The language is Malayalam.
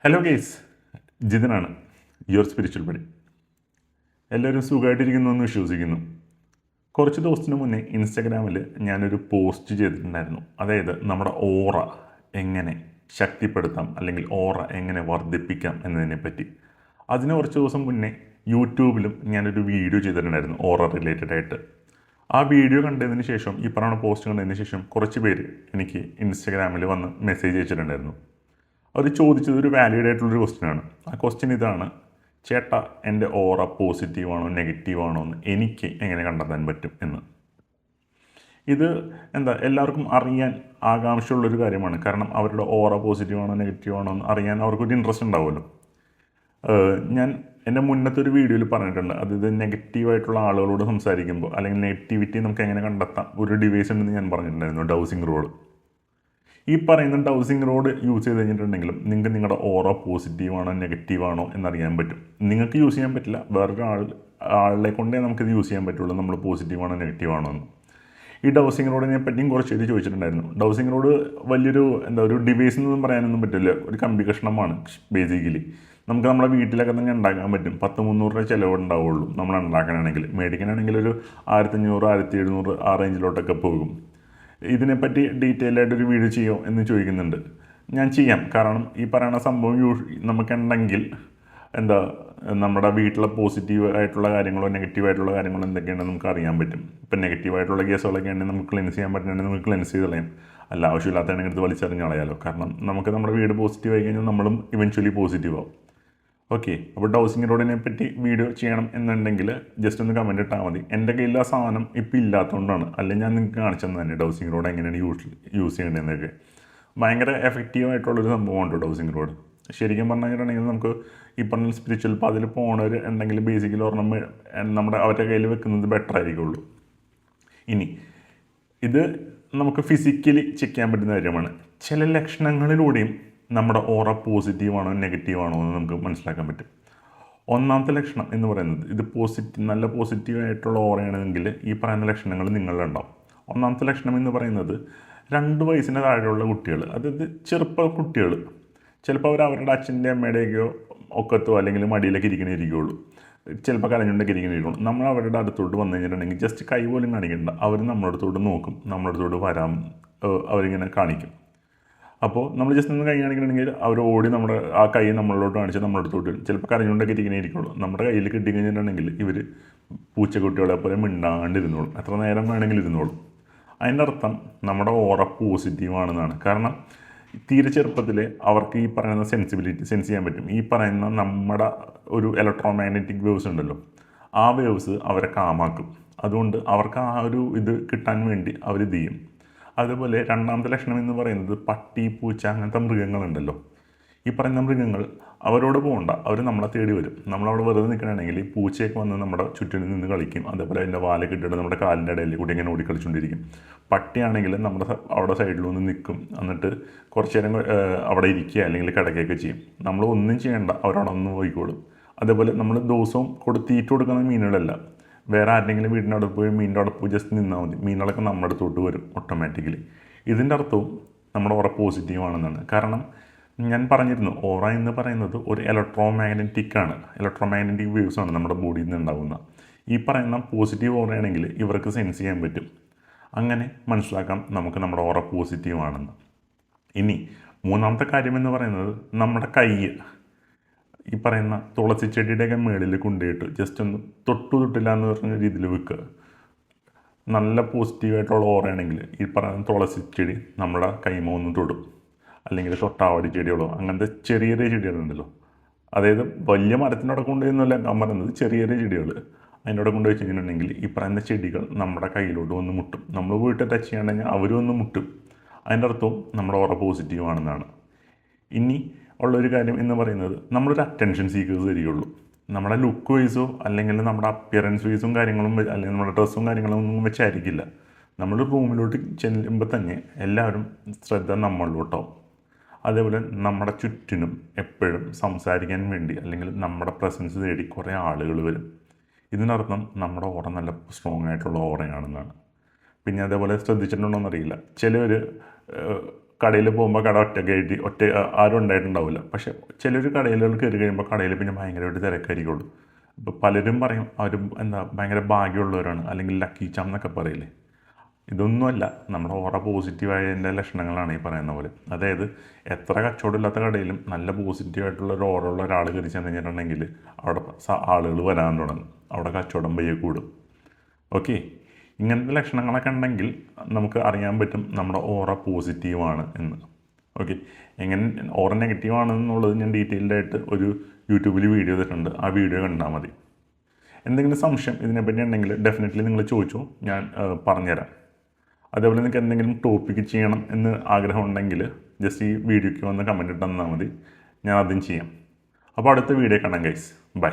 ഹലോ ഗെയ്സ്, ജിതനാണ്, യുവർ സ്പിരിച്വൽ ബഡി. എല്ലാവരും സുഖമായിട്ടിരിക്കുന്നു എന്ന് വിശ്വസിക്കുന്നു. കുറച്ച് ദിവസത്തിന് മുന്നേ ഇൻസ്റ്റഗ്രാമിൽ ഞാനൊരു പോസ്റ്റ് ചെയ്തിട്ടുണ്ടായിരുന്നു. അതായത് നമ്മുടെ ഓറ എങ്ങനെ ശക്തിപ്പെടുത്താം അല്ലെങ്കിൽ ഓറ എങ്ങനെ വർദ്ധിപ്പിക്കാം എന്നതിനെ പറ്റി. അതിന് കുറച്ച് ദിവസം മുന്നേ യൂട്യൂബിലും ഞാനൊരു വീഡിയോ ചെയ്തിട്ടുണ്ടായിരുന്നു ഓറ റിലേറ്റഡ് ആയിട്ട്. ആ വീഡിയോ കണ്ടതിന് ശേഷം, ഈ പറയുന്ന പോസ്റ്റ് കണ്ടതിന് ശേഷം കുറച്ച് പേര് എനിക്ക് ഇൻസ്റ്റഗ്രാമിൽ വന്ന് മെസ്സേജ് അയച്ചിട്ടുണ്ടായിരുന്നു. അവർ ചോദിച്ചത് ഒരു വാലിഡ് ആയിട്ടുള്ളൊരു ക്വസ്റ്റ്യനാണ്. ആ ക്വസ്റ്റ്യൻ ഇതാണ്: ചേട്ടാ, എൻ്റെ ഓറ പോസിറ്റീവാണോ നെഗറ്റീവാണോ എന്ന് എനിക്ക് എങ്ങനെ കണ്ടെത്താൻ പറ്റും എന്ന്. ഇത് എല്ലാവർക്കും അറിയാൻ ആകാംക്ഷയുള്ളൊരു കാര്യമാണ്. കാരണം അവരുടെ ഓറ പോസിറ്റീവാണോ നെഗറ്റീവാണോ എന്ന് അറിയാൻ അവർക്കൊരു ഇൻട്രസ്റ്റ് ഉണ്ടാവുമല്ലോ. ഞാൻ എൻ്റെ മുന്നത്തെ ഒരു വീഡിയോയിൽ പറഞ്ഞിട്ടുണ്ട്, അതായത് നെഗറ്റീവായിട്ടുള്ള ആളുകളോട് സംസാരിക്കുമ്പോൾ അല്ലെങ്കിൽ നെഗറ്റിവിറ്റി നമുക്ക് എങ്ങനെ കണ്ടെത്താം, ഒരു ഡിവൈസ് ഉണ്ടെന്ന് ഞാൻ പറഞ്ഞിട്ടുണ്ടായിരുന്നു, ഡൗസിങ് റോഡ്. ഈ പറയുന്ന ഡൗസിങ് റോഡ് യൂസ് ചെയ്ത് കഴിഞ്ഞിട്ടുണ്ടെങ്കിലും നിങ്ങൾക്ക് നിങ്ങളുടെ ഓറ പോസിറ്റീവാണോ നെഗറ്റീവാണോ എന്നറിയാൻ പറ്റും. നിങ്ങൾക്ക് യൂസ് ചെയ്യാൻ പറ്റില്ല, വേറൊരു ആളിനെ കൊണ്ടേ നമുക്കിത് യൂസ് ചെയ്യാൻ പറ്റുള്ളൂ, നമ്മൾ പോസിറ്റീവാണോ നെഗറ്റീവാണോ എന്ന്. ഈ ഡൗസിങ് റോഡിനെ പറ്റിയും കുറച്ച് പേര് ചോദിച്ചിട്ടുണ്ടായിരുന്നു. ഡൗസിങ് റോഡ് വലിയൊരു ഒരു ഡിവൈസ് എന്നൊന്നും പറയാനൊന്നും പറ്റില്ല, ഒരു കമ്പി കഷ്ണമാണ് ബേസിക്കലി. നമുക്ക് നമ്മുടെ വീട്ടിലൊക്കെ തന്നെ ഉണ്ടാക്കാൻ പറ്റും. 10-300 രൂപ ചിലവ് ഉണ്ടാവുള്ളൂ നമ്മൾ ഉണ്ടാക്കാനാണെങ്കിൽ. മേടിക്കാനാണെങ്കിൽ ഒരു 1500, 1700 ആ റേഞ്ചിലോട്ടൊക്കെ പോകും. ഇതിനെപ്പറ്റി ഡീറ്റെയിൽ ആയിട്ടൊരു വീഡിയോ ചെയ്യുമോ എന്ന് ചോദിക്കുന്നുണ്ട്. ഞാൻ ചെയ്യാം. കാരണം ഈ പറയുന്ന സംഭവം നമുക്കുണ്ടെങ്കിൽ നമ്മുടെ വീട്ടിലെ പോസിറ്റീവ് ആയിട്ടുള്ള കാര്യങ്ങളോ നെഗറ്റീവായിട്ടുള്ള കാര്യങ്ങളോ എന്തൊക്കെയാണെന്ന് നമുക്ക് അറിയാൻ പറ്റും. ഇപ്പം നെഗറ്റീവായിട്ടുള്ള കേസുകളൊക്കെ ആണെങ്കിൽ നമുക്ക് ക്ലെൻസ് ചെയ്യാൻ പറ്റുന്നുണ്ടെങ്കിൽ നമുക്ക് ക്ലെൻസ് ചെയ്ത് കളയാം. അല്ല, ആവശ്യമില്ലാത്തതാണെങ്കിൽ എടുത്ത് വലിച്ചെറിഞ്ഞ് കളയാലോ. കാരണം നമുക്ക് നമ്മുടെ വീട് പോസിറ്റീവ് ആയി കഴിഞ്ഞാൽ നമ്മളും ഇവൻച്വലി പോസിറ്റീവ് ആവും. ഓക്കെ, അപ്പോൾ ഡൗസിങ് റോഡിനെ പറ്റി വീഡിയോ ചെയ്യണം എന്നുണ്ടെങ്കിൽ ജസ്റ്റ് ഒന്ന് കമൻറ്റ് ഇട്ടാൽ മതി. എൻ്റെ കയ്യിൽ ആ സാധനം ഇപ്പോൾ ഇല്ലാത്തതുകൊണ്ടാണ്. അല്ലെങ്കിൽ ഞാൻ നിങ്ങൾക്ക് കാണിച്ചു തന്നെ ഡൗസിങ് റോഡ് എങ്ങനെയാണ് യൂസ് ചെയ്യേണ്ടതെന്നൊക്കെ. ഭയങ്കര എഫക്റ്റീവായിട്ടുള്ളൊരു സംഭവമാണ് ഡൗസിങ് റോഡ്. ശരിക്കും പറഞ്ഞു കഴിഞ്ഞിട്ടുണ്ടെങ്കിൽ നമുക്ക് ഈ പറഞ്ഞ സ്പിരിച്വൽ പാതിൽ പോകണവർ ഉണ്ടെങ്കിൽ ബേസിക്കലി ഒരെണ്ണം അവരുടെ കയ്യിൽ വെക്കുന്നത് ബെറ്റർ ആയിരിക്കുള്ളൂ. ഇനി ഇത് നമുക്ക് ഫിസിക്കലി ചെക്ക് ചെയ്യാൻ പറ്റുന്ന കാര്യമാണ്. ചില ലക്ഷണങ്ങളിലൂടെയും നമ്മുടെ ഓറ പോസിറ്റീവാണോ നെഗറ്റീവാണോ എന്ന് നമുക്ക് മനസ്സിലാക്കാൻ പറ്റും. ഒന്നാമത്തെ ലക്ഷണം എന്ന് പറയുന്നത്, ഇത് നല്ല പോസിറ്റീവായിട്ടുള്ള ഓറയാണെങ്കിൽ ഈ പറയുന്ന ലക്ഷണങ്ങൾ നിങ്ങളിലുണ്ടാവും. ഒന്നാമത്തെ ലക്ഷണം എന്ന് പറയുന്നത് 2 വയസ്സിന് താഴെയുള്ള കുട്ടികൾ, അതായത് ചെറുപ്പ കുട്ടികൾ, ചിലപ്പോൾ അവരുടെ അച്ഛൻ്റെ അമ്മയുടെയൊക്കെയോ ഒക്കത്തോ അല്ലെങ്കിൽ മടിയിലൊക്കെ ഇരിക്കണേയിരിക്കുള്ളൂ, ചിലപ്പോൾ കരഞ്ഞുകൊണ്ടൊക്കെ ഇരിക്കണേയിരിക്കുള്ളൂ. നമ്മൾ അവരുടെ അടുത്തോട്ട് വന്നു കഴിഞ്ഞിട്ടുണ്ടെങ്കിൽ ജസ്റ്റ് കൈ പോലും കാണിക്കണ്ട, അവർ നമ്മുടെ അടുത്തോട്ട് നോക്കും, നമ്മുടെ അടുത്തോട്ട് വരാൻ അവരിങ്ങനെ കാണിക്കും. അപ്പോൾ നമ്മൾ ജസ്റ്റ് ഒന്ന് കൈ കാണിക്കണമെങ്കിൽ അവർ ഓടി നമ്മുടെ ആ കൈ നമ്മളോട്ട് കാണിച്ച് നമ്മുടെ അടുത്തോട്ട് വരും. ചിലപ്പോൾ കരഞ്ഞുകൊണ്ടൊക്കെ ഇരിക്കണേയിരിക്കുള്ളൂ. നമ്മുടെ കയ്യിൽ കിട്ടി കഴിഞ്ഞിട്ടുണ്ടെങ്കിൽ ഇവർ പൂച്ചക്കുട്ടികളെ പോലെ മിണ്ടാണ്ടിരുന്നോളും, എത്ര നേരം വേണമെങ്കിലും ഇരുന്നോളും. അതിൻ്റെ അർത്ഥം നമ്മുടെ ഓറ പോസിറ്റീവാണെന്നാണ്. കാരണം തീരെ ചെറുപ്പത്തിൽ അവർക്ക് ഈ പറയുന്ന സെൻസ് ചെയ്യാൻ പറ്റും. ഈ പറയുന്ന നമ്മുടെ ഒരു ഇലക്ട്രോമാഗ്നറ്റിക് വേവ്സ് ഉണ്ടല്ലോ, ആ വേവ്സ് അവരെ കാമാക്കും. അതുകൊണ്ട് അവർക്ക് ആ ഒരു ഇത് കിട്ടാൻ വേണ്ടി അവർ ഇത് ചെയ്യും. അതുപോലെ രണ്ടാമത്തെ ലക്ഷണം എന്ന് പറയുന്നത്, പട്ടി, പൂച്ച, അങ്ങനത്തെ മൃഗങ്ങളുണ്ടല്ലോ. ഈ പറയുന്ന മൃഗങ്ങൾ അവരോട് പോകണ്ട, അവർ നമ്മളെ തേടി വരും. നമ്മളവിടെ വെറുതെ നിൽക്കണമെങ്കിൽ ഈ പൂച്ചയൊക്കെ വന്ന് നമ്മുടെ ചുറ്റിനും നിന്ന് കളിക്കും. അതേപോലെ അതിൻ്റെ വാലൊക്കെ ഇട്ടിട്ട് നമ്മുടെ കാലിൻ്റെ ഇടയിൽ കൂടി ഇങ്ങനെ ഓടിക്കളിച്ചുകൊണ്ടിരിക്കും. പട്ടിയാണെങ്കിൽ നമ്മുടെ അവിടെ സൈഡിലൊന്ന് നിൽക്കും, എന്നിട്ട് കുറച്ച് നേരം അവിടെ ഇരിക്കുക അല്ലെങ്കിൽ കിടക്കുകയൊക്കെ ചെയ്യും. നമ്മൾ ഒന്നും ചെയ്യേണ്ട, അവരവിടെ ഒന്ന് പോയിക്കോളും. അതേപോലെ നമ്മൾ ദിവസവും തീറ്റ കൊടുക്കുന്ന മീനുകളല്ല, വേറെ ആരുടെങ്കിലും വീടിൻ്റെ അടുത്ത് പോയി മീനിൻ്റെ അവിടെ പോയി ജസ്റ്റ് നിന്നാൽ മതി, മീനുകളൊക്കെ നമ്മുടെ അടുത്തോട്ട് വരും ഓട്ടോമാറ്റിക്കലി. ഇതിൻ്റെ അർത്ഥവും നമ്മുടെ ഓറ പോസിറ്റീവാണെന്നാണ്. കാരണം ഞാൻ പറഞ്ഞിരുന്നു, ഓറ എന്ന് പറയുന്നത് ഒരു ഇലക്ട്രോമാഗ്നറ്റിക് വേവ്സാണ് നമ്മുടെ ബോഡിയിൽ നിന്ന് ഉണ്ടാകുന്ന. ഈ പറയുന്ന പോസിറ്റീവ് ഓറയാണെങ്കിൽ ഇവർക്ക് സെൻസ് ചെയ്യാൻ പറ്റും. അങ്ങനെ മനസ്സിലാക്കാം നമുക്ക് നമ്മുടെ ഓറ പോസിറ്റീവാണെന്ന്. ഇനി മൂന്നാമത്തെ കാര്യം എന്ന് പറയുന്നത്, നമ്മുടെ കൈ ഈ പറയുന്ന തുളസി ചെടിയുടെയൊക്കെ മേളിൽ കൊണ്ടുപോയിട്ട് ജസ്റ്റ് ഒന്ന് തൊട്ടില്ല എന്ന് പറഞ്ഞ രീതിയിൽ വെക്കുക. നല്ല പോസിറ്റീവായിട്ടുള്ള ഓറയാണെങ്കിൽ ഈ പറയുന്ന തുളസി ചെടി നമ്മുടെ കൈമ ഒന്ന് തൊടും. അല്ലെങ്കിൽ തൊട്ടാവാടി ചെടികളോ അങ്ങനത്തെ ചെറിയ ചെറിയ ചെടികളുണ്ടല്ലോ, അതായത് വലിയ മരത്തിനോടെ കൊണ്ടുപോയെന്നല്ല ഞാൻ പറയുന്നത്, ചെറിയ ചെറിയ ചെടികൾ അതിൻ്റെ അവിടെ കൊണ്ടുപോയി കഴിഞ്ഞിട്ടുണ്ടെങ്കിൽ ഈ പറയുന്ന ചെടികൾ നമ്മുടെ കയ്യിലോട്ട് വന്ന് മുട്ടും. നമ്മൾ പോയിട്ട് ടച്ച് ചെയ്യണമെങ്കിൽ അവരും ഒന്ന് മുട്ടും. അതിൻ്റെ അർത്ഥവും നമ്മുടെ ഓറ പോസിറ്റീവാണെന്നാണ്. ഇനി ഉള്ളൊരു കാര്യം എന്ന് പറയുന്നത്, നമ്മളൊരു അറ്റൻഷൻ സീക്കേഴ്സ് വരികയുള്ളൂ. നമ്മുടെ ലുക്ക് വൈസോ അല്ലെങ്കിൽ നമ്മുടെ അപ്പിയറൻസ് വൈസും കാര്യങ്ങളും അല്ലെങ്കിൽ നമ്മുടെ ഡ്രസ്സും കാര്യങ്ങളും ഒന്നും വെച്ചായിരിക്കില്ല. നമ്മൾ റൂമിലോട്ട് ചെല്ലുമ്പോൾ തന്നെ എല്ലാവരും ശ്രദ്ധ നമ്മളിലോട്ടാവും. അതേപോലെ നമ്മുടെ ചുറ്റിനും എപ്പോഴും സംസാരിക്കാൻ വേണ്ടി അല്ലെങ്കിൽ നമ്മുടെ പ്രസൻസ് തേടി കുറേ ആളുകൾ വരും. ഇതിനർത്ഥം നമ്മുടെ ഓറ നല്ല സ്ട്രോങ് ആയിട്ടുള്ള ഓറയാണെന്നാണ്. പിന്നെ അതേപോലെ ശ്രദ്ധിച്ചിട്ടുണ്ടോയെന്നറിയില്ല, ചിലവർ കടയിൽ പോകുമ്പോൾ കട ഒറ്റ ആരും ഉണ്ടായിട്ടുണ്ടാവില്ല. പക്ഷേ ചിലർ കടയിലുകൾ കയറി കഴിയുമ്പോൾ കടയിൽ പിന്നെ ഭയങ്കരമായിട്ട് തിരക്കായിരിക്കുള്ളൂ. ഇപ്പോൾ പലരും പറയും അവർ ഭയങ്കര ഭാഗ്യമുള്ളവരാണ്, അല്ലെങ്കിൽ ലക്കി ചാം എന്നൊക്കെ പറയില്ലേ. ഇതൊന്നുമല്ല, നമ്മുടെ ഓറ പോസിറ്റീവായതിൻ്റെ ലക്ഷണങ്ങളാണ് ഈ പറയുന്ന പോലെ. അതായത് എത്ര കച്ചവടമില്ലാത്ത കടയിലും നല്ല പോസിറ്റീവായിട്ടുള്ള ഒരു ഓറ ഉള്ള ഒരാൾ കയറി ചെന്ന് കഴിഞ്ഞിട്ടുണ്ടെങ്കിൽ അവിടെ ആളുകൾ വരാൻ തുടങ്ങും, അവിടെ കച്ചവടം പയ്യെ കൂടും. ഓക്കെ, ഇങ്ങനത്തെ ലക്ഷണങ്ങളൊക്കെ ഉണ്ടെങ്കിൽ നമുക്ക് അറിയാൻ പറ്റും നമ്മുടെ ഓറ പോസിറ്റീവാണ് എന്ന്. ഓക്കെ, എങ്ങനെ ഓറ നെഗറ്റീവ് ആണെന്നുള്ളത് ഞാൻ ഡീറ്റെയിൽഡ് ആയിട്ട് ഒരു യൂട്യൂബിൽ വീഡിയോ ചെയ്തിട്ടുണ്ട്, ആ വീഡിയോ കണ്ടാൽ മതി. എന്തെങ്കിലും സംശയം ഇതിനെപ്പറ്റി ഉണ്ടെങ്കിൽ ഡെഫിനറ്റ്ലി നിങ്ങൾ ചോദിച്ചോ, ഞാൻ പറഞ്ഞുതരാം. അതേപോലെ നിങ്ങൾക്ക് എന്തെങ്കിലും ടോപ്പിക്ക് ചെയ്യണം എന്ന് ആഗ്രഹമുണ്ടെങ്കിൽ ജസ്റ്റ് ഈ വീഡിയോയ്ക്ക് വന്ന് കമൻറ്റ് ഇട്ട് തന്നാൽ മതി, ഞാൻ അതും ചെയ്യാം. അപ്പോൾ അടുത്ത വീഡിയോ കാണാം ഗൈസ്, ബൈ.